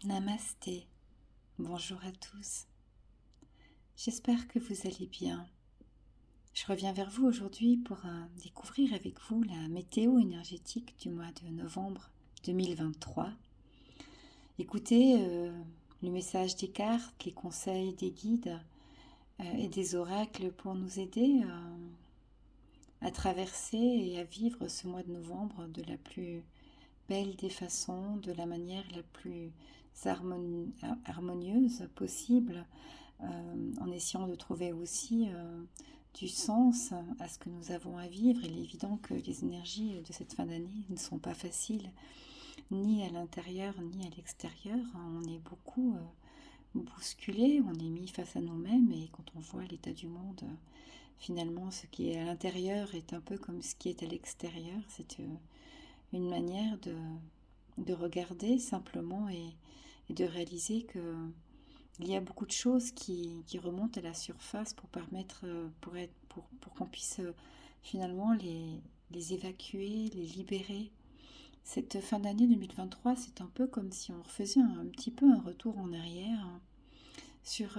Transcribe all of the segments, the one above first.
Namasté, bonjour à tous. J'espère que vous allez bien. Je reviens vers vous aujourd'hui pour découvrir avec vous la météo énergétique du mois de novembre 2023. Écoutez le message des cartes, les conseils des guides et des oracles pour nous aider à traverser et à vivre ce mois de novembre de la plus belle des façons, de la manière la plus harmonieuse possible, en essayant de trouver aussi du sens à ce que nous avons à vivre. Il est évident que les énergies de cette fin d'année ne sont pas faciles, ni à l'intérieur ni à l'extérieur. On est beaucoup bousculé, on est mis face à nous-mêmes, et quand on voit l'état du monde, finalement ce qui est à l'intérieur est un peu comme ce qui est à l'extérieur. C'est une manière de regarder simplement et de réaliser que il y a beaucoup de choses qui remontent à la surface pour permettre, pour qu'on puisse finalement les évacuer, les libérer. Cette fin d'année 2023, c'est un peu comme si on refaisait un petit peu un retour en arrière sur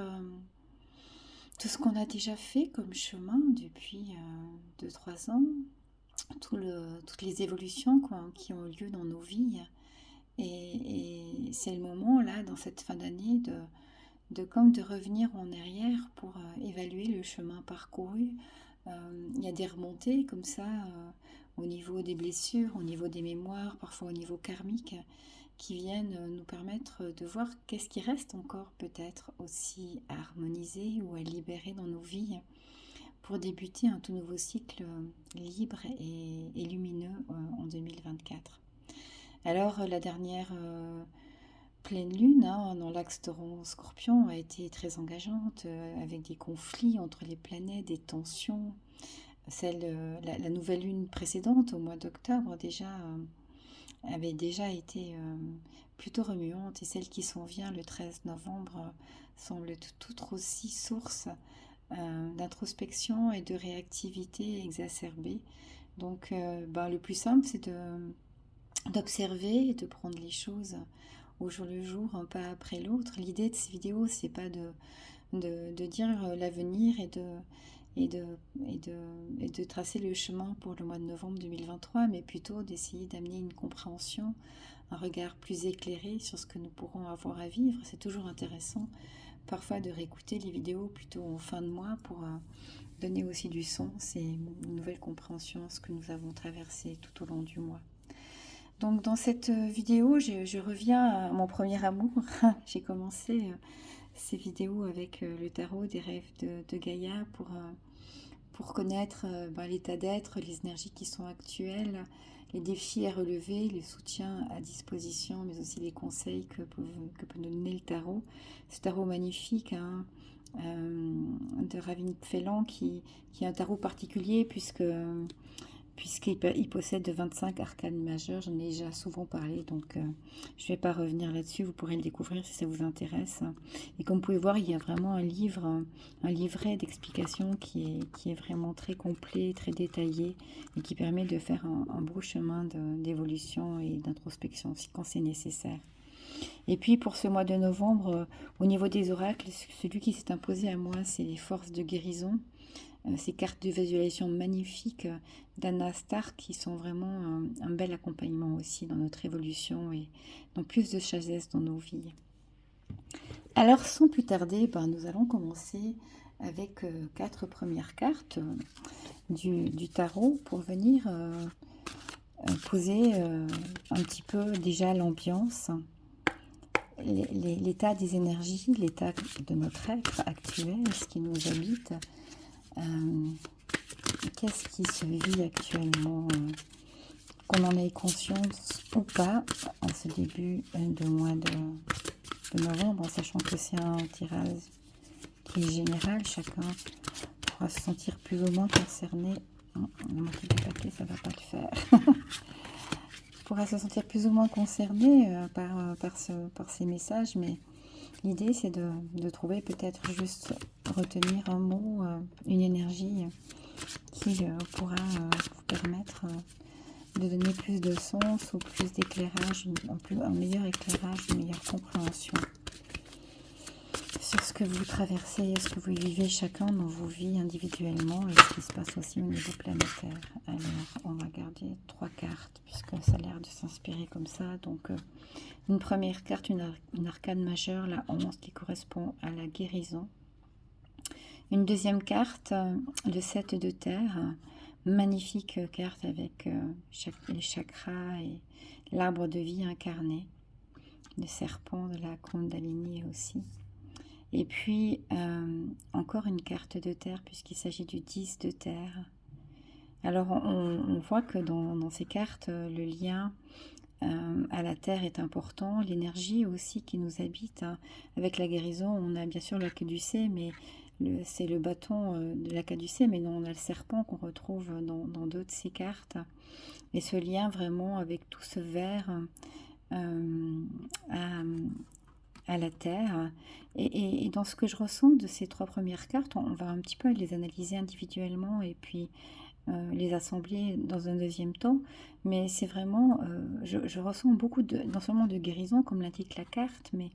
tout ce qu'on a déjà fait comme chemin depuis 2-3 ans, toutes les évolutions qui ont eu lieu dans nos vies. Et c'est le moment, là, dans cette fin d'année, de revenir en arrière pour évaluer le chemin parcouru. Il y a des remontées comme ça au niveau des blessures, au niveau des mémoires, parfois au niveau karmique, qui viennent nous permettre de voir qu'est-ce qui reste encore peut-être aussi à harmoniser ou à libérer dans nos vies pour débuter un tout nouveau cycle libre et lumineux en 2024. Alors la dernière pleine lune dans l'axe Taureau-Scorpion a été très engageante, avec des conflits entre les planètes, des tensions. La nouvelle lune précédente, au mois d'octobre déjà, avait déjà été plutôt remuante, et celle qui s'en vient le 13 novembre semble tout aussi source d'introspection et de réactivité exacerbée. Donc le plus simple, c'est d'observer et de prendre les choses au jour le jour, un pas après l'autre. L'idée de ces vidéos, c'est pas de dire l'avenir et de tracer le chemin pour le mois de novembre 2023, mais plutôt d'essayer d'amener une compréhension, un regard plus éclairé sur ce que nous pourrons avoir à vivre. C'est toujours intéressant parfois de réécouter les vidéos plutôt en fin de mois pour donner aussi du sens et une nouvelle compréhension à ce que nous avons traversé tout au long du mois. Donc dans cette vidéo, je reviens à mon premier amour. J'ai commencé ces vidéos avec le tarot des rêves de Gaïa pour connaître l'état d'être, les énergies qui sont actuelles, les défis à relever, les soutiens à disposition, mais aussi les conseils que peut nous donner le tarot. Ce tarot magnifique de Ravin Phelan qui est un tarot particulier puisqu'il possède 25 arcanes majeures. J'en ai déjà souvent parlé, donc je ne vais pas revenir là-dessus. Vous pourrez le découvrir si ça vous intéresse. Et comme vous pouvez voir, il y a vraiment un livret d'explications qui est vraiment très complet, très détaillé, et qui permet de faire un beau chemin d'évolution et d'introspection quand c'est nécessaire. Et puis pour ce mois de novembre, au niveau des oracles, celui qui s'est imposé à moi, c'est les forces de guérison. Ces cartes de visualisation magnifiques d'Anna Stark qui sont vraiment un bel accompagnement aussi dans notre évolution et dans plus de sagesse dans nos vies. Alors sans plus tarder, nous allons commencer avec 4 premières cartes du tarot pour venir poser un petit peu déjà l'ambiance, l'état des énergies, l'état de notre être actuel, ce qui nous habite. Qu'est-ce qui se vit actuellement, qu'on en ait conscience ou pas, en ce début de mois de novembre, en sachant que c'est un tirage qui est général, chacun pourra se sentir plus ou moins concerné. Le motif de papier, ça ne va pas le faire. Pourra se sentir plus ou moins concerné par ces messages, mais l'idée c'est de trouver peut-être juste retenir un mot, une énergie qui pourra vous permettre de donner plus de sens ou plus d'éclairage, un meilleur éclairage, une meilleure compréhension sur ce que vous traversez, ce que vous vivez chacun dans vos vies individuellement et ce qui se passe aussi au niveau planétaire. Alors, on va garder 3 cartes puisque ça a l'air de s'inspirer comme ça. Donc, une première carte, une arcane majeure, la 11, qui correspond à la guérison. Une deuxième carte, le 7 de terre, magnifique carte avec les chakras et l'arbre de vie incarné, le serpent de la Kundalini aussi. Et puis, encore une carte de terre, puisqu'il s'agit du 10 de terre. Alors, on voit que dans ces cartes, le lien à la terre est important, l'énergie aussi qui nous habite. Avec la guérison, on a bien sûr la caducée, mais c'est le bâton de la caducée, mais non, on a le serpent qu'on retrouve dans deux de ces cartes. Et ce lien vraiment avec tout ce vert à la terre. Et dans ce que je ressens de ces 3 premières cartes, on va un petit peu les analyser individuellement et puis les assembler dans un deuxième temps. Mais c'est vraiment, je ressens beaucoup non seulement de guérison, comme l'indique la carte, mais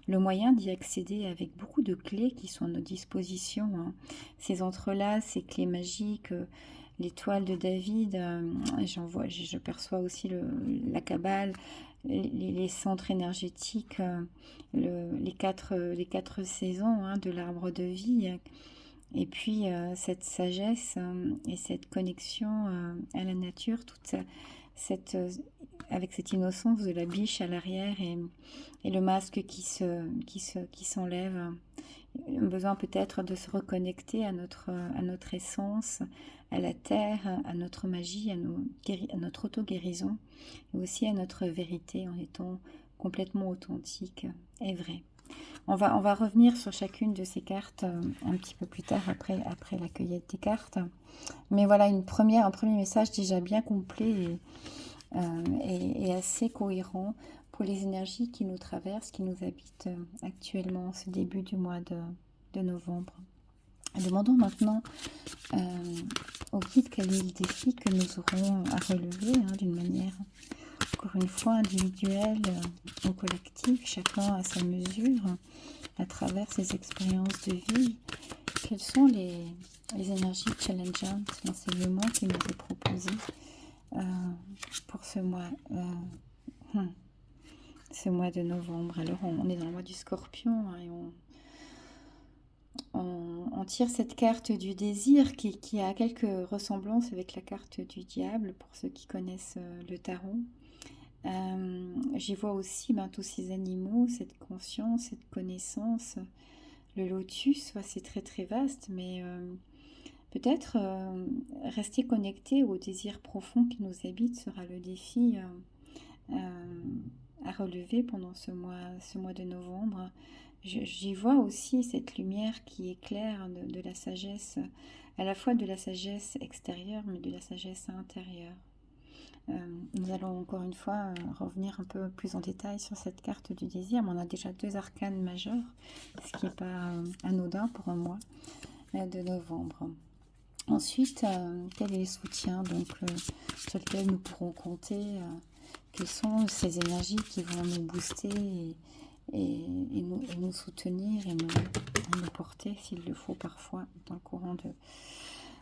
le moyen d'y accéder avec beaucoup de clés qui sont à notre disposition. Ces entrelacs, ces clés magiques, l'étoile de David, je perçois aussi la Kabbale, les centres énergétiques, les quatre saisons de l'arbre de vie, et puis cette sagesse et cette connexion à la nature, avec cette innocence de la biche à l'arrière et le masque qui s'enlève. Un besoin peut-être de se reconnecter à notre essence, à la terre, à notre magie, à notre auto-guérison, et aussi à notre vérité en étant complètement authentique et vrai. On va revenir sur chacune de ces cartes un petit peu plus tard, après la cueillette des cartes. Mais voilà, un premier message déjà bien complet et assez cohérent pour les énergies qui nous traversent, qui nous habitent actuellement, ce début du mois de novembre. Demandons maintenant au guide quel est le défi que nous aurons à relever d'une manière, encore une fois, individuelle ou collective, chacun à sa mesure, à travers ses expériences de vie. Quelles sont les énergies challengeantes, l'enseignement qui nous est proposé pour ce mois de novembre. Alors on est dans le mois du Scorpion et on tire cette carte du désir qui a quelques ressemblances avec la carte du diable pour ceux qui connaissent le tarot. J'y vois aussi tous ces animaux, cette conscience, cette connaissance. Le lotus, c'est très très vaste, mais peut-être rester connecté au désir profond qui nous habite sera le défi à relever pendant ce mois de novembre. J'y vois aussi cette lumière qui éclaire de la sagesse, à la fois de la sagesse extérieure, mais de la sagesse intérieure. Nous allons encore une fois revenir un peu plus en détail sur cette carte du désir, mais on a déjà 2 arcanes majeures, ce qui n'est pas anodin pour un mois de novembre. Ensuite, quel est le soutien sur lequel nous pourrons compter, quelles sont ces énergies qui vont nous booster et nous soutenir et nous porter s'il le faut parfois dans le courant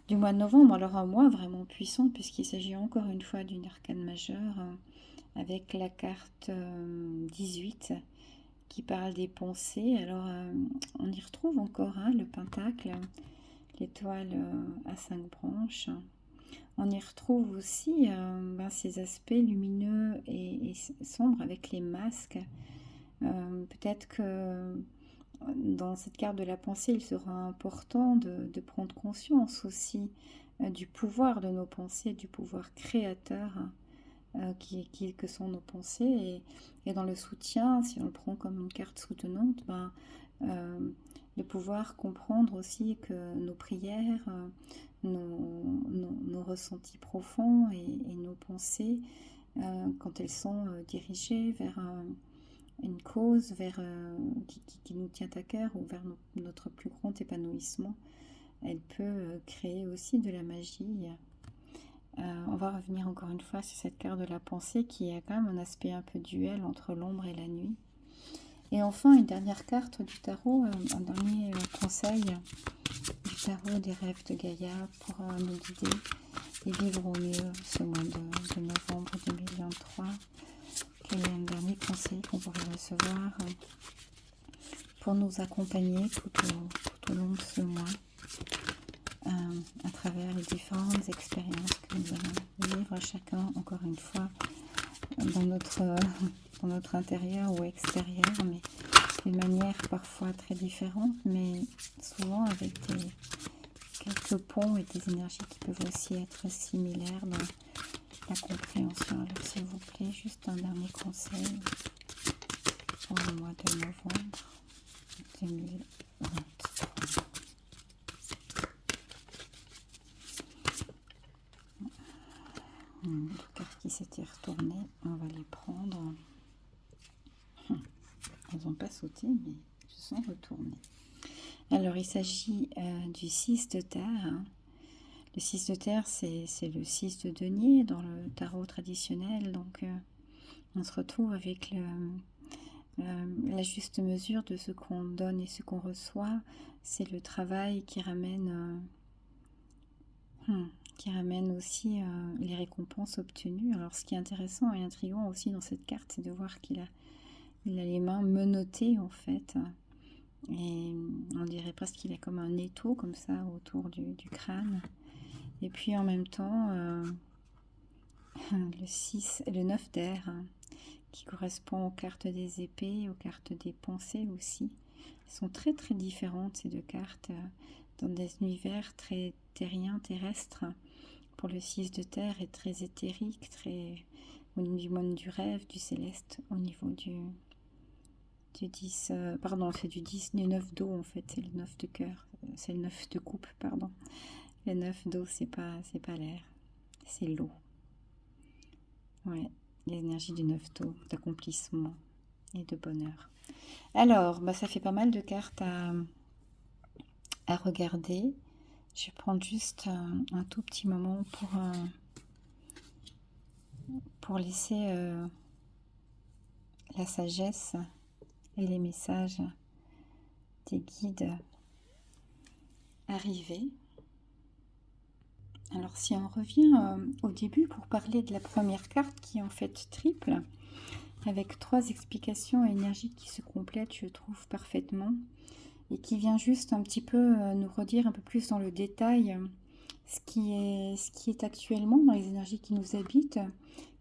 du mois de novembre. Alors un mois vraiment puissant puisqu'il s'agit encore une fois d'une arcane majeure avec la carte 18 qui parle des pensées. Alors on y retrouve encore le pentacle, l'étoile à 5 branches. On y retrouve aussi ces aspects lumineux et sombres avec les masques. Peut-être que dans cette carte de la pensée, il sera important de prendre conscience aussi du pouvoir de nos pensées, du pouvoir créateur que sont nos pensées. Et dans le soutien, si on le prend comme une carte soutenante, de pouvoir comprendre aussi que nos prières, nos ressentis profonds et nos pensées, quand elles sont dirigées vers une cause qui nous tient à cœur ou vers notre plus grand épanouissement, elle peut créer aussi de la magie On va revenir encore une fois sur cette carte de la pensée qui a quand même un aspect un peu duel entre l'ombre et la nuit. Et enfin, une dernière carte du tarot, un dernier conseil du tarot des rêves de Gaïa pour nous guider et vivre au mieux ce mois de novembre 2023. Quel est un dernier conseil qu'on pourrait recevoir pour nous accompagner tout au long de ce mois à travers les différentes expériences que nous allons vivre chacun, encore une fois, dans notre intérieur ou extérieur, mais d'une manière parfois très différente, mais souvent avec quelques ponts et des énergies qui peuvent aussi être similaires dans la compréhension. Alors s'il vous plaît, juste un dernier conseil pour le mois de novembre 2023. Une carte qui s'était retournée, on va les prendre. Elles n'ont pas sauté, mais se sont retournées. Alors, il s'agit du 6 de terre. Hein. Le 6 de terre, c'est le 6 de denier dans le tarot traditionnel. Donc, on se retrouve avec la juste mesure de ce qu'on donne et ce qu'on reçoit. C'est le travail qui ramène aussi les récompenses obtenues. Alors, ce qui est intéressant et intriguant aussi dans cette carte, c'est de voir qu'il a les mains menottées, en fait. Et on dirait presque qu'il a comme un étau, comme ça, autour du crâne. Et puis, en même temps, le 9 d'air, hein, qui correspond aux cartes des épées, aux cartes des pensées aussi. Elles sont très, très différentes, ces deux cartes, dans des univers très terriens, terrestres. Pour le 6 de terre est très éthérique, très au niveau du monde du rêve, du céleste, au niveau du 10, pardon, c'est du 10, du 9 d'eau en fait, c'est le 9 de cœur, c'est le 9 de coupe, pardon. Le 9 d'eau, c'est pas l'air, c'est l'eau. Ouais, l'énergie du 9 d'eau, d'accomplissement et de bonheur. Alors, ça fait pas mal de cartes à regarder. Je vais prendre juste un tout petit moment pour laisser la sagesse et les messages des guides arriver. Alors si on revient au début pour parler de la première carte qui est en fait triple, avec 3 explications énergiques qui se complètent, je trouve parfaitement, et qui vient juste un petit peu nous redire un peu plus dans le détail ce qui est actuellement dans les énergies qui nous habitent,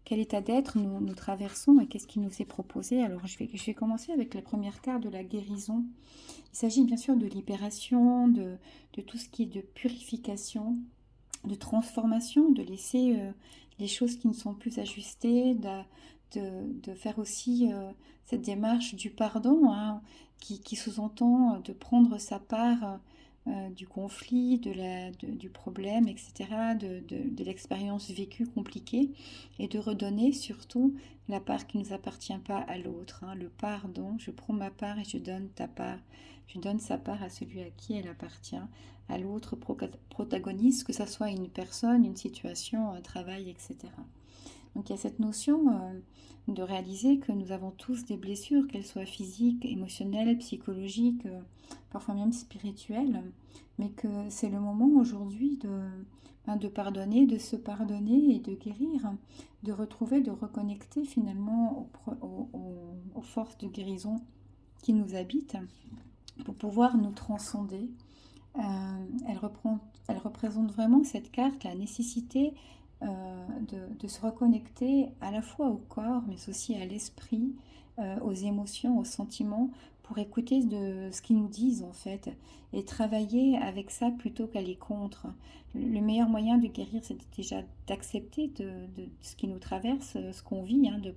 quel état d'être nous traversons et qu'est-ce qui nous est proposé. Alors je vais commencer avec la première carte de la guérison. Il s'agit bien sûr de libération, de tout ce qui est de purification, de transformation, de laisser les choses qui ne sont plus ajustées, de faire aussi cette démarche du pardon, hein, qui sous-entend de prendre sa part du conflit, du problème, etc., de l'expérience vécue compliquée, et de redonner surtout la part qui ne nous appartient pas à l'autre. Hein, le pardon, je prends ma part et je donne ta part. Je donne sa part à celui à qui elle appartient, à l'autre protagoniste, que ce soit une personne, une situation, un travail, etc. Donc il y a cette notion de réaliser que nous avons tous des blessures, qu'elles soient physiques, émotionnelles, psychologiques, parfois même spirituelles, mais que c'est le moment aujourd'hui de pardonner, de se pardonner et de guérir, de retrouver, de reconnecter finalement aux forces de guérison qui nous habitent pour pouvoir nous transcender. Elle représente vraiment cette carte, la nécessité de se reconnecter à la fois au corps, mais aussi à l'esprit, aux émotions, aux sentiments, pour écouter de ce qu'ils nous disent en fait, et travailler avec ça plutôt qu'aller contre. Le meilleur moyen de guérir, c'est déjà d'accepter de ce qui nous traverse, ce qu'on vit, hein, de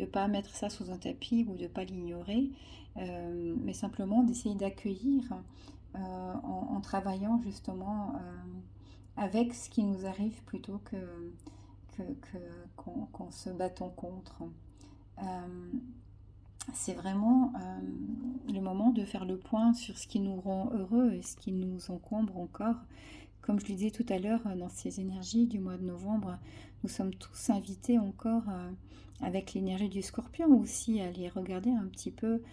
pas mettre ça sous un tapis ou de pas l'ignorer, mais simplement d'essayer d'accueillir en travaillant justement avec ce qui nous arrive plutôt qu'en se battant contre. C'est vraiment le moment de faire le point sur ce qui nous rend heureux et ce qui nous encombre encore comme je le disais tout à l'heure, dans ces énergies du mois de novembre, nous sommes tous invités encore, avec l'énergie du Scorpion aussi, à aller regarder un petit peu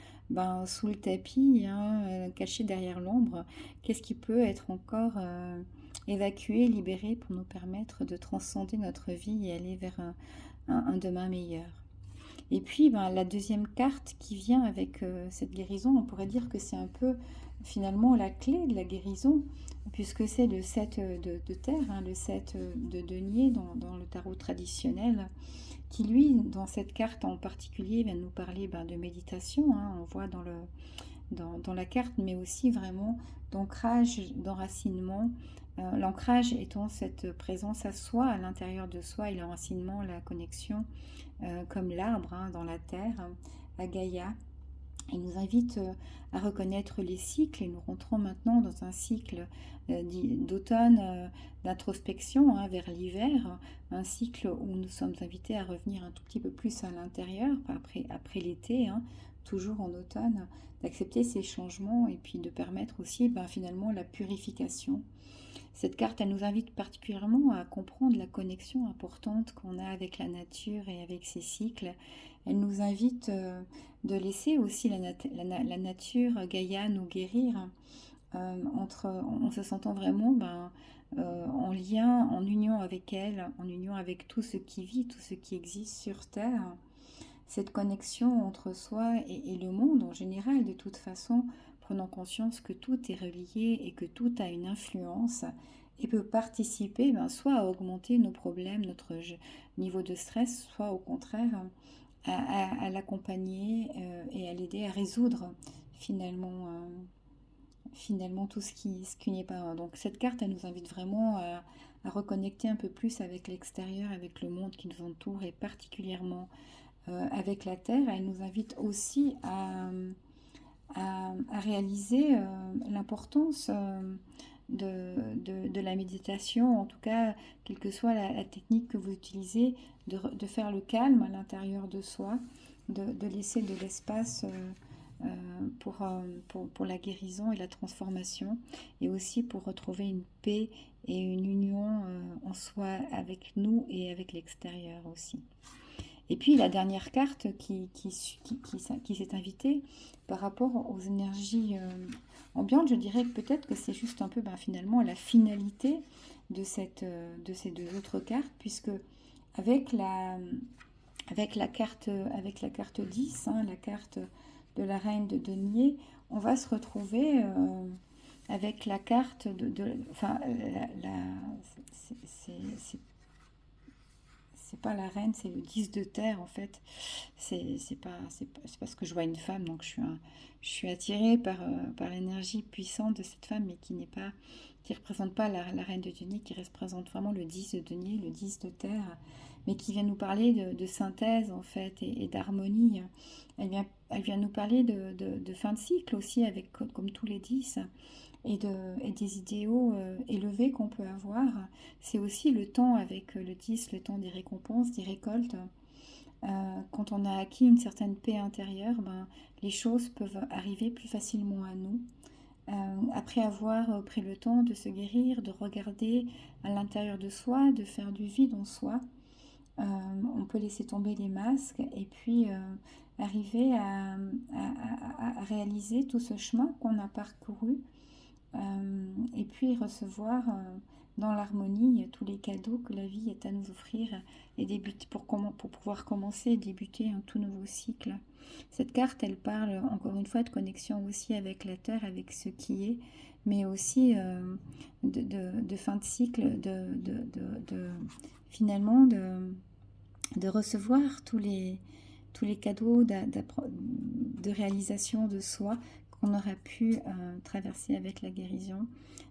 sous le tapis, hein, caché derrière l'ombre, qu'est-ce qui peut être encore évacué, libéré pour nous permettre de transcender notre vie et aller vers un demain meilleur. Et puis, la deuxième carte qui vient avec cette guérison, on pourrait dire que c'est un peu finalement la clé de la guérison, puisque c'est le 7 de terre, hein, le 7 de denier dans le tarot traditionnel, qui lui, dans cette carte en particulier, vient nous parler de méditation, hein, on voit dans la carte, mais aussi vraiment d'ancrage, d'enracinement. L'ancrage étant cette présence à soi, à l'intérieur de soi, et l'enracinement, la connexion comme l'arbre, hein, dans la terre, à Gaïa. Il nous invite à reconnaître les cycles, et nous rentrons maintenant dans un cycle d'automne, d'introspection, hein, vers l'hiver, un cycle où nous sommes invités à revenir un tout petit peu plus à l'intérieur, après l'été, hein, toujours en automne, d'accepter ces changements et puis de permettre aussi finalement la purification. Cette carte, elle nous invite particulièrement à comprendre la connexion importante qu'on a avec la nature et avec ses cycles. Elle nous invite de laisser aussi la nature, Gaïa, nous guérir, en se sentant vraiment en lien, en union avec elle, en union avec tout ce qui vit, tout ce qui existe sur Terre. Cette connexion entre soi et le monde en général, de toute façon, prenant conscience que tout est relié et que tout a une influence et peut participer soit à augmenter nos problèmes, notre niveau de stress, soit au contraire à l'accompagner et à l'aider à résoudre finalement, tout ce qui n'est pas. Donc cette carte, elle nous invite vraiment à reconnecter un peu plus avec l'extérieur, avec le monde qui nous entoure et particulièrement avec la Terre. Elle nous invite aussi à réaliser l'importance de la méditation, en tout cas, quelle que soit la technique que vous utilisez, de faire le calme à l'intérieur de soi, de laisser de l'espace pour la guérison et la transformation, et aussi pour retrouver une paix et une union en soi avec nous et avec l'extérieur aussi. Et puis la dernière carte qui s'est invitée par rapport aux énergies ambiantes, je dirais que peut-être que c'est juste un peu finalement la finalité de ces deux autres cartes, puisque avec la carte 10, hein, la carte de la reine de denier, on va se retrouver avec la carte c'est pas la reine, c'est le 10 de terre en fait. C'est parce que je vois une femme, donc je suis attirée par l'énergie puissante de cette femme, mais qui représente pas la reine de denier, qui représente vraiment le 10 de denier, le 10 de terre, mais qui vient nous parler de synthèse en fait et d'harmonie. Elle vient nous parler de fin de cycle aussi, avec comme tous les 10. Et des idéaux élevés qu'on peut avoir. C'est aussi le temps avec le 10, le temps des récompenses, des récoltes. Quand on a acquis une certaine paix intérieure, les choses peuvent arriver plus facilement à nous. Après avoir pris le temps de se guérir, de regarder à l'intérieur de soi, de faire du vide en soi, on peut laisser tomber les masques et puis arriver à réaliser tout ce chemin qu'on a parcouru. Et puis recevoir dans l'harmonie tous les cadeaux que la vie est à nous offrir et débuter pour pouvoir commencer et débuter un tout nouveau cycle. Cette carte, elle parle encore une fois de connexion aussi avec la terre, avec ce qui est, mais aussi de fin de cycle, finalement de recevoir tous les cadeaux de réalisation de soi qu'on aura pu traverser avec la guérison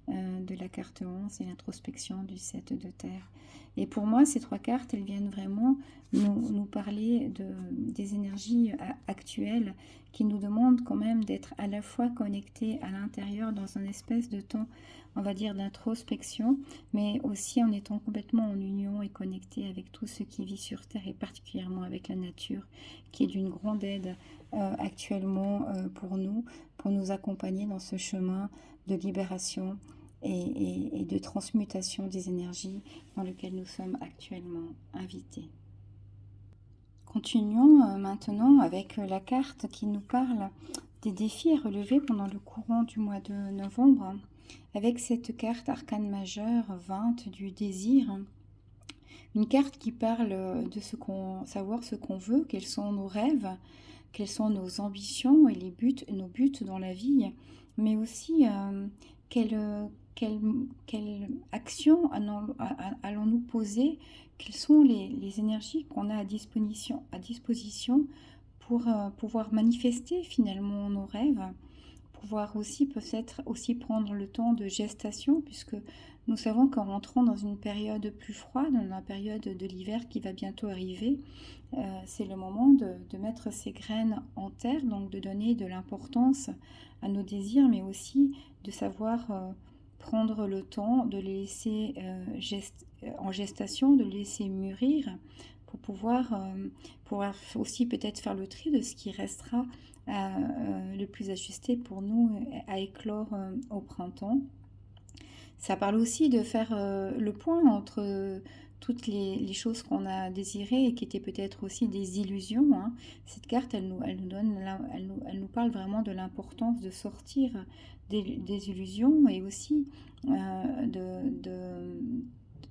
de la carte 11 et l'introspection du 7 de terre. Et pour moi, ces trois cartes, elles viennent vraiment nous parler des énergies actuelles qui nous demandent quand même d'être à la fois connectés à l'intérieur dans un espèce de temps, on va dire, d'introspection, mais aussi en étant complètement en union et connectés avec tout ce qui vit sur Terre et particulièrement avec la nature, qui est d'une grande aide actuellement pour nous accompagner dans ce chemin de libération et de transmutation des énergies dans lequel nous sommes actuellement invités. Continuons maintenant avec la carte qui nous parle des défis à relever pendant le courant du mois de novembre, avec cette carte arcane majeure 20 du désir, une carte qui parle de savoir ce qu'on veut, quels sont nos rêves, quelles sont nos ambitions et nos buts dans la vie, mais aussi quelle action allons-nous poser, quelles sont les énergies qu'on a à disposition pour pouvoir manifester finalement nos rêves, pouvoir aussi peut-être aussi prendre le temps de gestation, puisque nous savons qu'en rentrant dans une période plus froide, dans la période de l'hiver qui va bientôt arriver, c'est le moment de mettre ces graines en terre, donc de donner de l'importance à nos désirs, mais aussi de savoir prendre le temps de les laisser en gestation, de les laisser mûrir pour pouvoir aussi peut-être faire le tri de ce qui restera le plus ajusté pour nous à éclore au printemps. Ça parle aussi de faire le point entre toutes les choses qu'on a désirées et qui étaient peut-être aussi des illusions. Hein. Cette carte, elle nous parle vraiment de l'importance de sortir des illusions et aussi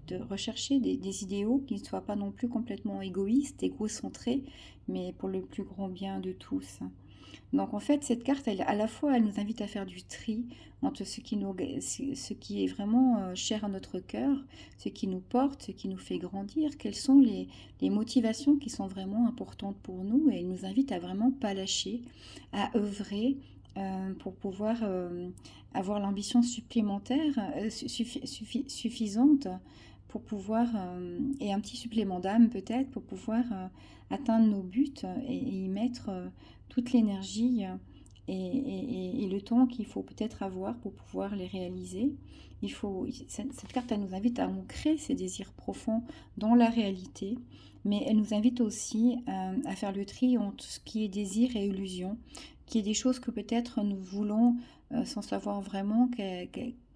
de rechercher des idéaux qui ne soient pas non plus complètement égoïstes, égocentrés, mais pour le plus grand bien de tous. Donc en fait, cette carte, à la fois, elle nous invite à faire du tri entre ce qui est vraiment cher à notre cœur, ce qui nous porte, ce qui nous fait grandir, quelles sont les motivations qui sont vraiment importantes pour nous, et elle nous invite à vraiment pas lâcher, à œuvrer pour pouvoir avoir l'ambition supplémentaire, suffisante pour pouvoir, et un petit supplément d'âme peut-être, pour pouvoir atteindre nos buts et y mettre toute l'énergie et le temps qu'il faut peut-être avoir pour pouvoir les réaliser. Cette carte, elle nous invite à ancrer ces désirs profonds dans la réalité, mais elle nous invite aussi à faire le tri entre ce qui est désir et illusion, qui est des choses que peut-être nous voulons sans savoir vraiment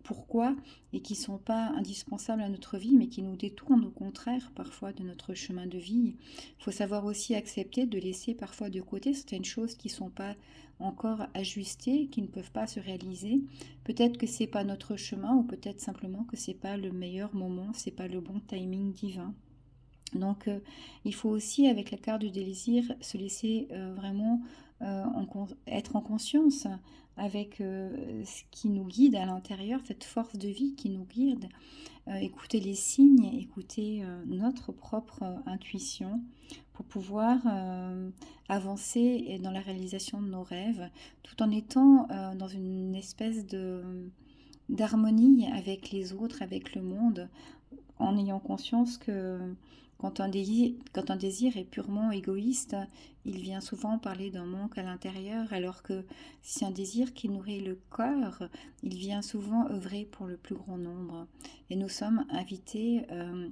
pourquoi, et qui ne sont pas indispensables à notre vie, mais qui nous détournent au contraire parfois de notre chemin de vie. Il faut savoir aussi accepter de laisser parfois de côté certaines choses qui ne sont pas encore ajustées, qui ne peuvent pas se réaliser. Peut-être que ce n'est pas notre chemin, ou peut-être simplement que ce n'est pas le meilleur moment, ce n'est pas le bon timing divin. Donc il faut aussi, avec la carte du désir, se laisser vraiment être en conscience avec ce qui nous guide à l'intérieur, cette force de vie qui nous guide, écouter les signes, écouter notre propre intuition pour pouvoir avancer dans la réalisation de nos rêves, tout en étant dans une espèce d'harmonie avec les autres, avec le monde, en ayant conscience que quand un désir est purement égoïste, il vient souvent parler d'un manque à l'intérieur, alors que si un désir qui nourrit le corps, il vient souvent œuvrer pour le plus grand nombre. Et nous sommes invités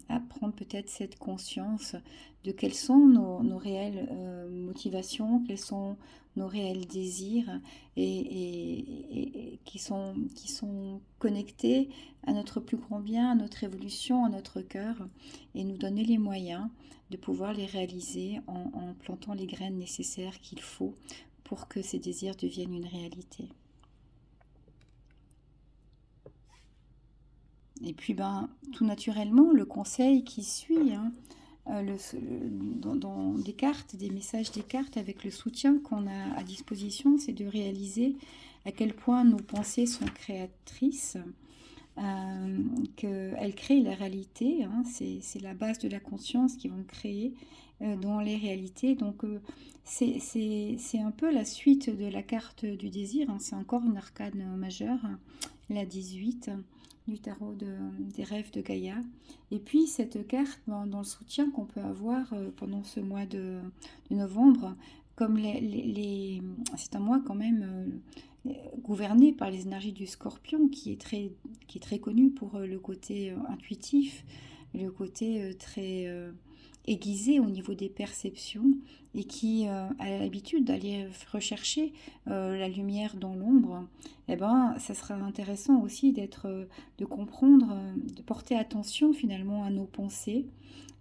à prendre peut-être cette conscience de quelles sont nos réelles motivations, quels sont nos réels désirs, et qui sont connectés à notre plus grand bien, à notre évolution, à notre cœur, et nous donner les moyens de pouvoir les réaliser en plantant les graines nécessaires qu'il faut pour que ces désirs deviennent une réalité. Et puis tout naturellement, le conseil qui suit, dans des cartes, des messages des cartes, avec le soutien qu'on a à disposition, c'est de réaliser à quel point nos pensées sont créatrices, qu'elles créent la réalité, c'est la base de la conscience qui vont créer dans les réalités. Donc c'est un peu la suite de la carte du désir, c'est encore une arcane majeure, la 18 du tarot des rêves de Gaïa. Et puis cette carte, dans le soutien qu'on peut avoir pendant ce mois de novembre, comme c'est un mois quand même gouverné par les énergies du Scorpion, qui est très connu pour le côté intuitif, le côté aiguisé au niveau des perceptions et qui a l'habitude d'aller rechercher la lumière dans l'ombre, eh ben, ça sera intéressant aussi de comprendre, de porter attention finalement à nos pensées,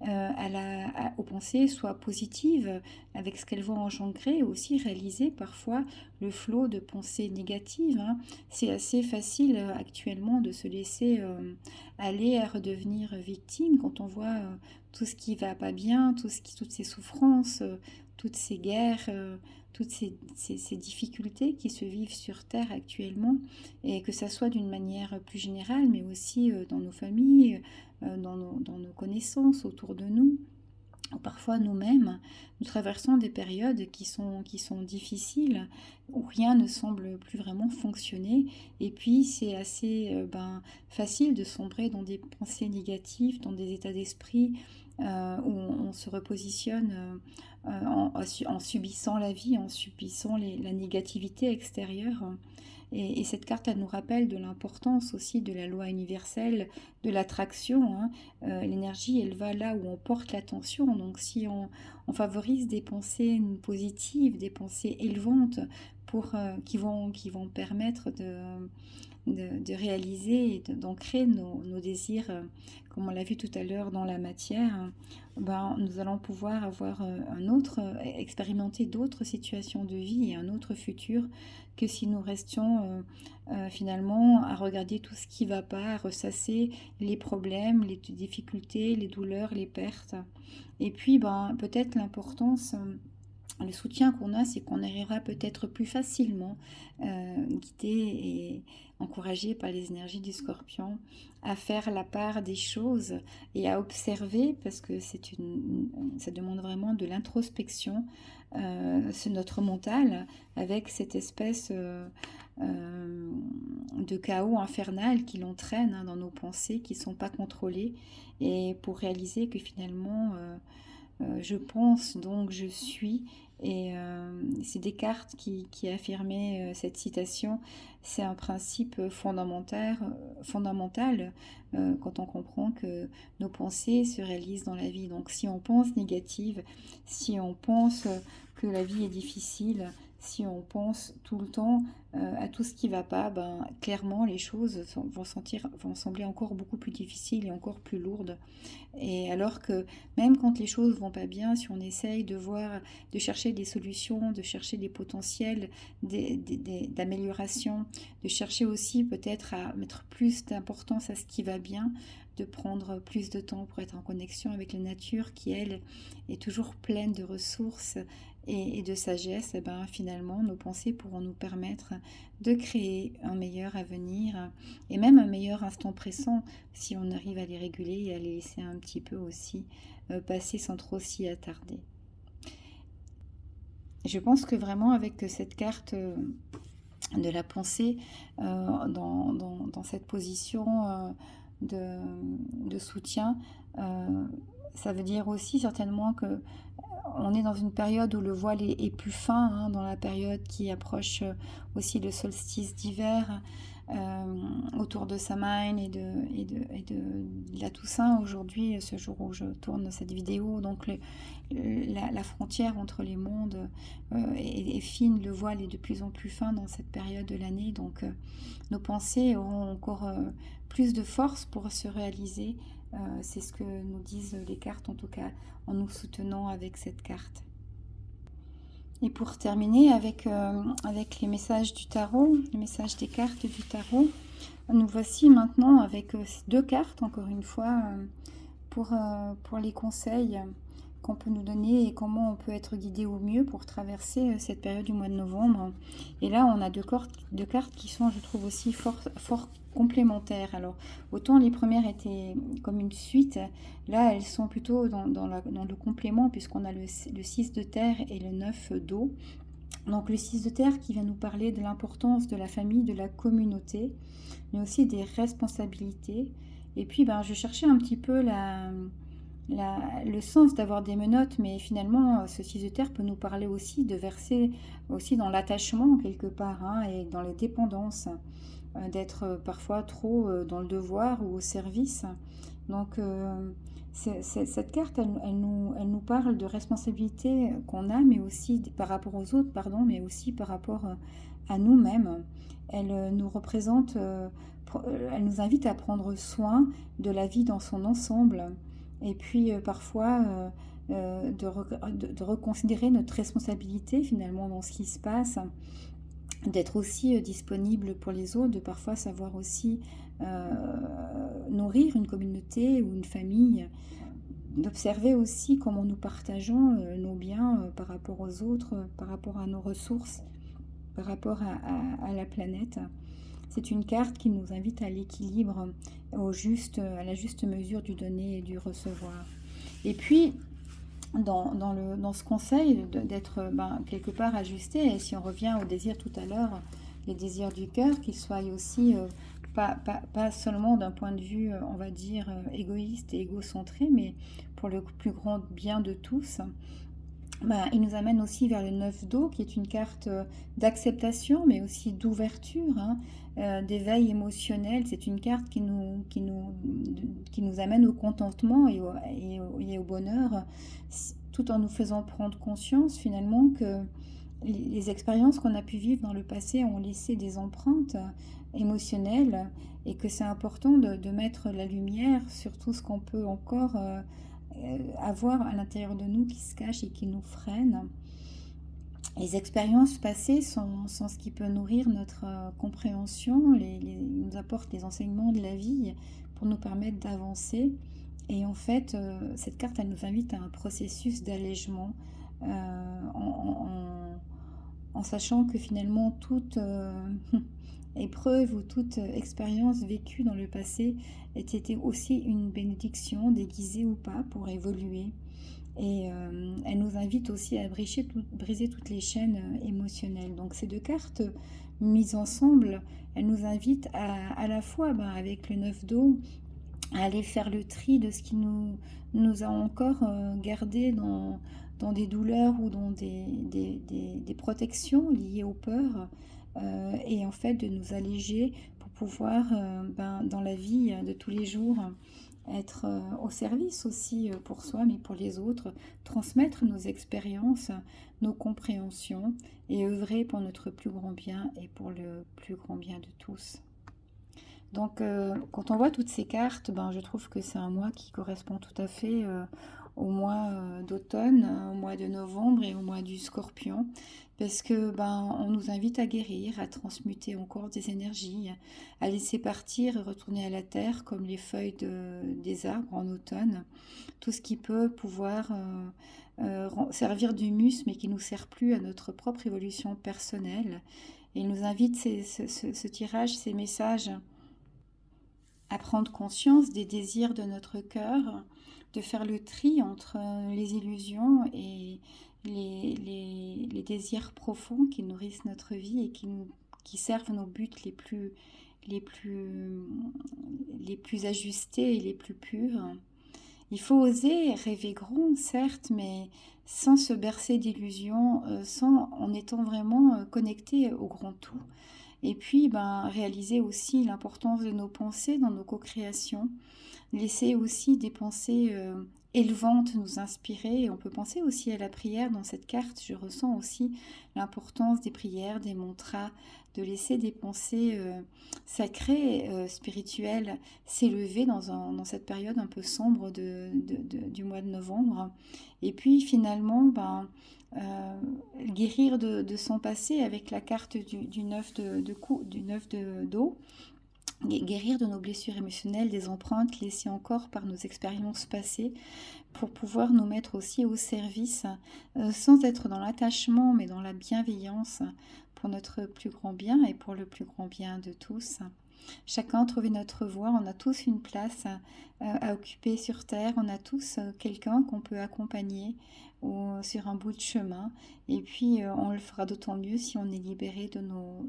aux pensées soit positives avec ce qu'elles vont engendrer, et aussi réaliser parfois le flot de pensées négatives, hein. C'est assez facile actuellement de se laisser aller à redevenir victime quand on voit tout ce qui va pas bien, toutes ces souffrances, toutes ces guerres, toutes ces difficultés qui se vivent sur Terre actuellement, et que ça soit d'une manière plus générale, mais aussi dans nos familles, dans nos connaissances autour de nous. Parfois nous-mêmes, nous traversons des périodes qui sont difficiles, où rien ne semble plus vraiment fonctionner. Et puis c'est assez facile de sombrer dans des pensées négatives, dans des états d'esprit où on se repositionne en subissant la vie, en subissant la négativité extérieure. Et cette carte, elle nous rappelle de l'importance aussi de la loi universelle, de l'attraction, hein. L'énergie, elle va là où on porte l'attention. Donc si on favorise des pensées positives, des pensées élevantes qui vont permettre de réaliser et d'ancrer nos désirs, comme on l'a vu tout à l'heure dans la matière, ben, nous allons pouvoir avoir expérimenter d'autres situations de vie et un autre futur que si nous restions finalement à regarder tout ce qui ne va pas, à ressasser les problèmes, les difficultés, les douleurs, les pertes. Et puis ben, peut-être l'importance... le soutien qu'on a, c'est qu'on arrivera peut-être plus facilement, guidé et encouragé par les énergies du Scorpion, à faire la part des choses et à observer, parce que ça demande vraiment de l'introspection, c'est notre mental, avec cette espèce de chaos infernal qui l'entraîne, hein, dans nos pensées qui ne sont pas contrôlées, et pour réaliser que finalement... je pense, donc je suis. Et c'est Descartes qui affirmait cette citation. C'est un principe fondamental quand on comprend que nos pensées se réalisent dans la vie. Donc si on pense négative, si on pense que la vie est difficile, si on pense tout le temps à tout ce qui ne va pas, ben, clairement les choses vont sembler encore beaucoup plus difficiles et encore plus lourdes. Et alors que même quand les choses vont pas bien, si on essaye de chercher des solutions, de chercher des potentiels d'amélioration, de chercher aussi peut-être à mettre plus d'importance à ce qui va bien, de prendre plus de temps pour être en connexion avec la nature qui, elle, est toujours pleine de ressources et de sagesse, et ben, finalement, nos pensées pourront nous permettre de créer un meilleur avenir et même un meilleur instant présent si on arrive à les réguler et à les laisser un petit peu aussi passer sans trop s'y attarder. Je pense que vraiment avec cette carte de la pensée dans cette position de soutien, ça veut dire aussi certainement que on est dans une période où le voile est plus fin, hein, dans la période qui approche aussi le solstice d'hiver, autour de Samhain et de la Toussaint aujourd'hui, ce jour où je tourne cette vidéo. Donc la frontière entre les mondes est fine, le voile est de plus en plus fin dans cette période de l'année. Donc nos pensées auront encore plus de force pour se réaliser. C'est ce que nous disent les cartes, en tout cas, en nous soutenant avec cette carte. Et pour terminer avec les messages du tarot, les messages des cartes du tarot, nous voici maintenant avec deux cartes, encore une fois, pour les conseils qu'on peut nous donner et comment on peut être guidé au mieux pour traverser cette période du mois de novembre. Et là, on a deux cartes qui sont, je trouve, aussi fort complémentaires. Alors, autant les premières étaient comme une suite, là, elles sont plutôt dans le complément, puisqu'on a le 6 de terre et le 9 d'eau. Donc, le 6 de terre qui vient nous parler de l'importance de la famille, de la communauté, mais aussi des responsabilités. Et puis, je cherchais un petit peu le sens d'avoir des menottes, mais finalement, ce 6 de terre peut nous parler aussi de verser aussi dans l'attachement quelque part, hein, et dans les dépendances, d'être parfois trop dans le devoir ou au service. Donc, Cette carte, elle nous parle de responsabilité qu'on a, mais aussi par rapport aux autres, pardon, mais aussi par rapport à nous-mêmes. Elle nous représente, elle nous invite à prendre soin de la vie dans son ensemble. Et puis parfois de reconsidérer notre responsabilité finalement dans ce qui se passe, d'être aussi disponible pour les autres, de parfois savoir aussi nourrir une communauté ou une famille, d'observer aussi comment nous partageons nos biens par rapport aux autres, par rapport à nos ressources, par rapport à la planète. C'est une carte qui nous invite à l'équilibre, à la juste mesure du donner et du recevoir. Et puis, dans ce conseil d'être quelque part ajusté, et si on revient au désir tout à l'heure, les désirs du cœur, qu'ils soient aussi pas seulement d'un point de vue, on va dire, égoïste et égocentré, mais pour le plus grand bien de tous, il nous amène aussi vers le 9 d'eau, qui est une carte d'acceptation, mais aussi d'ouverture, hein, d'éveil émotionnel. C'est une carte qui nous amène au contentement et au bonheur, tout en nous faisant prendre conscience finalement que les expériences qu'on a pu vivre dans le passé ont laissé des empreintes émotionnelles, et que c'est important de mettre la lumière sur tout ce qu'on peut encore avoir à l'intérieur de nous qui se cache et qui nous freine. Les expériences passées sont ce qui peut nourrir notre compréhension, nous apportent les enseignements de la vie pour nous permettre d'avancer. Et en fait, cette carte, elle nous invite à un processus d'allègement, en sachant que finalement toute épreuve ou toute expérience vécue dans le passé était aussi une bénédiction, déguisée ou pas, pour évoluer. Et elle nous invite aussi à briser toutes les chaînes émotionnelles. Donc ces deux cartes mises ensemble, elles nous invitent à la fois, avec le 9 d'eau, à aller faire le tri de ce qui nous a encore gardé dans des douleurs ou dans des protections liées aux peurs, et en fait de nous alléger pour pouvoir, dans la vie de tous les jours, être au service aussi pour soi, mais pour les autres, transmettre nos expériences, nos compréhensions, et œuvrer pour notre plus grand bien et pour le plus grand bien de tous. Donc, quand on voit toutes ces cartes, je trouve que c'est un mois qui correspond tout à fait au mois d'automne, au mois de novembre et au mois du Scorpion, parce que on nous invite à guérir, à transmuter encore des énergies, à laisser partir et retourner à la terre comme les feuilles des arbres en automne, tout ce qui peut pouvoir servir d'humus, mais qui ne nous sert plus à notre propre évolution personnelle. Et il nous invite ce tirage, ces messages, à prendre conscience des désirs de notre cœur, de faire le tri entre les illusions et les désirs profonds qui nourrissent notre vie et qui servent nos buts les plus ajustés et les plus purs. Il faut oser rêver grand, certes, mais sans se bercer d'illusions, en étant vraiment connecté au grand tout. Et puis, réaliser aussi l'importance de nos pensées dans nos co-créations. Laisser aussi des pensées élevantes nous inspirer. Et on peut penser aussi à la prière dans cette carte. Je ressens aussi l'importance des prières, des mantras, de laisser des pensées sacrées, spirituelles, s'élever dans cette période un peu sombre du mois de novembre. Et puis finalement, guérir de son passé avec la carte du 9 d'eau, guérir de nos blessures émotionnelles, des empreintes laissées encore par nos expériences passées, pour pouvoir nous mettre aussi au service, sans être dans l'attachement, mais dans la bienveillance, pour notre plus grand bien et pour le plus grand bien de tous. Chacun trouver notre voie, on a tous une place à occuper sur Terre, on a tous quelqu'un qu'on peut accompagner sur un bout de chemin, et puis on le fera d'autant mieux si on est libéré de nos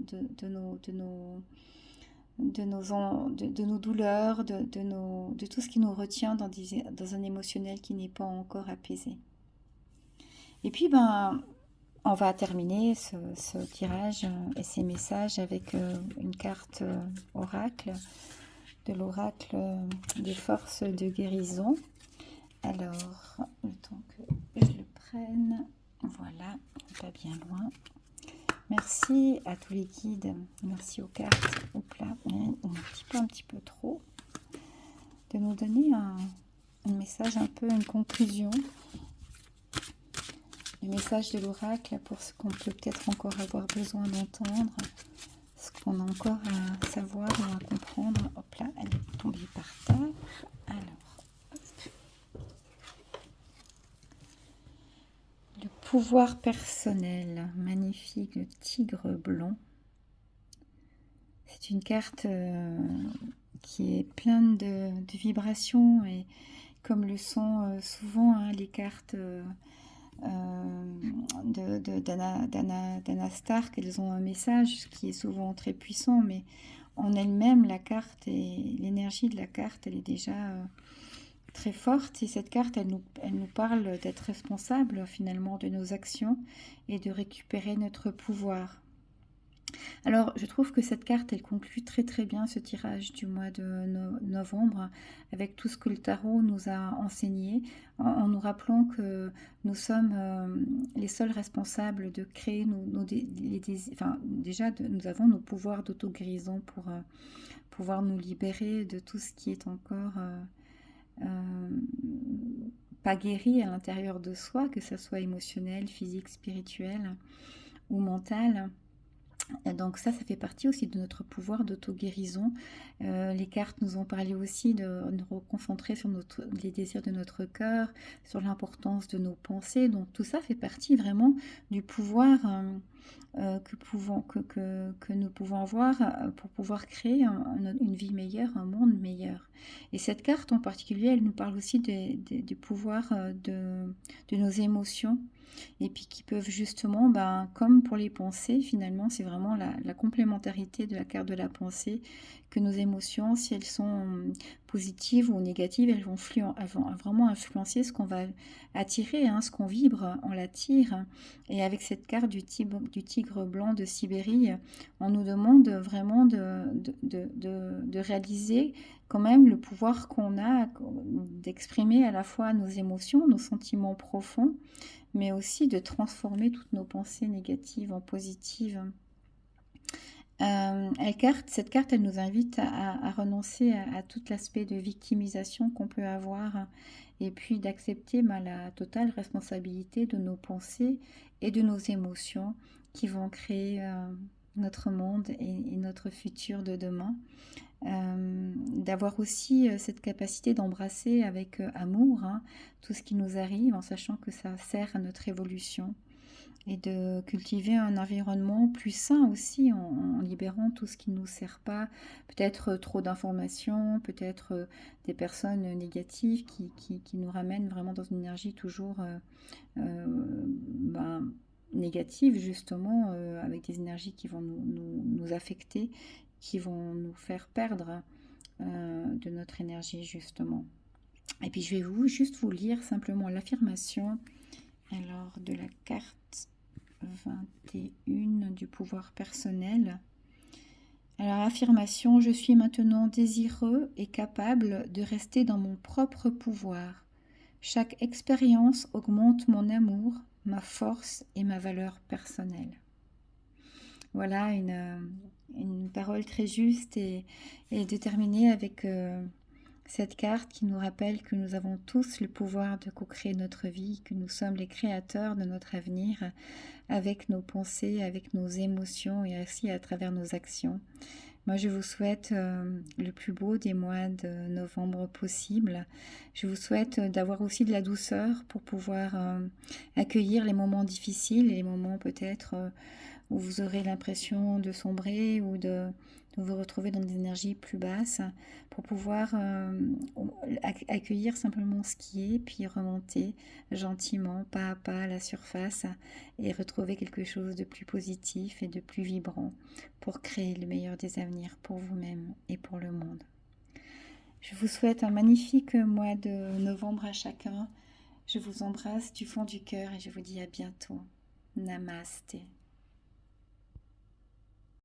douleurs, de tout ce qui nous retient dans un émotionnel qui n'est pas encore apaisé. Et puis on va terminer ce tirage et ces messages avec une carte oracle, de l'oracle des forces de guérison. Alors, le temps que je le prenne, voilà, pas bien loin. Merci à tous les guides, merci aux cartes. Hop là, un petit peu trop. De nous donner un message, un peu une conclusion. Le message de l'oracle pour ce qu'on peut peut-être encore avoir besoin d'entendre. Ce qu'on a encore à savoir ou à comprendre. Hop là, elle est tombée par terre. Alors, le pouvoir personnel, magnifique, le tigre blanc. C'est une carte qui est pleine de vibrations et comme le sont souvent les cartes d'Anna Stark, elles ont un message qui est souvent très puissant, mais en elle-même, la carte et l'énergie de la carte, elle est déjà très forte. Et cette carte, elle nous parle d'être responsable finalement de nos actions et de récupérer notre pouvoir. Alors, je trouve que cette carte, elle conclut très très bien ce tirage du mois de novembre avec tout ce que le tarot nous a enseigné, en nous rappelant que nous sommes les seuls responsables de créer enfin, déjà, nous avons nos pouvoirs d'auto-guérison pour pouvoir nous libérer de tout ce qui est encore pas guéri à l'intérieur de soi, que ce soit émotionnel, physique, spirituel ou mental. Donc ça fait partie aussi de notre pouvoir d'auto-guérison. Les cartes nous ont parlé aussi de nous reconcentrer sur les désirs de notre cœur, sur l'importance de nos pensées. Donc tout ça fait partie vraiment du pouvoir que nous pouvons avoir pour pouvoir créer une vie meilleure, un monde meilleur. Et cette carte en particulier, elle nous parle aussi du pouvoir de nos émotions. Et puis qui peuvent justement, comme pour les pensées, finalement, c'est vraiment la complémentarité de la carte de la pensée, que nos émotions, si elles sont positives ou négatives, elles vont vraiment influencer ce qu'on va attirer, ce qu'on vibre, on l'attire. Et avec cette carte du tigre blanc de Sibérie, on nous demande vraiment de réaliser quand même le pouvoir qu'on a d'exprimer à la fois nos émotions, nos sentiments profonds, mais aussi de transformer toutes nos pensées négatives en positives. Cette carte, elle nous invite à renoncer à tout l'aspect de victimisation qu'on peut avoir et puis d'accepter la totale responsabilité de nos pensées et de nos émotions qui vont créer notre monde et notre futur de demain. D'avoir aussi cette capacité d'embrasser avec amour tout ce qui nous arrive en sachant que ça sert à notre évolution et de cultiver un environnement plus sain aussi en libérant tout ce qui ne nous sert pas, peut-être trop d'informations, peut-être des personnes négatives qui nous ramènent vraiment dans une énergie toujours négative justement, avec des énergies qui vont nous affecter, qui vont nous faire perdre de notre énergie justement. Et puis je vais juste vous lire simplement l'affirmation alors de la carte 21 du pouvoir personnel. Alors affirmation, je suis maintenant désireux et capable de rester dans mon propre pouvoir. Chaque expérience augmente mon amour, ma force et ma valeur personnelle. Voilà une parole très juste et déterminée avec cette carte qui nous rappelle que nous avons tous le pouvoir de co-créer notre vie, que nous sommes les créateurs de notre avenir avec nos pensées, avec nos émotions et aussi à travers nos actions. Moi, je vous souhaite le plus beau des mois de novembre possible. Je vous souhaite d'avoir aussi de la douceur pour pouvoir accueillir les moments difficiles et les moments peut-être où vous aurez l'impression de sombrer ou de vous retrouver dans des énergies plus basses pour pouvoir accueillir simplement ce qui est, puis remonter gentiment, pas à pas à la surface et retrouver quelque chose de plus positif et de plus vibrant pour créer le meilleur des avenirs pour vous-même et pour le monde. Je vous souhaite un magnifique mois de novembre à chacun. Je vous embrasse du fond du cœur et je vous dis à bientôt. Namasté.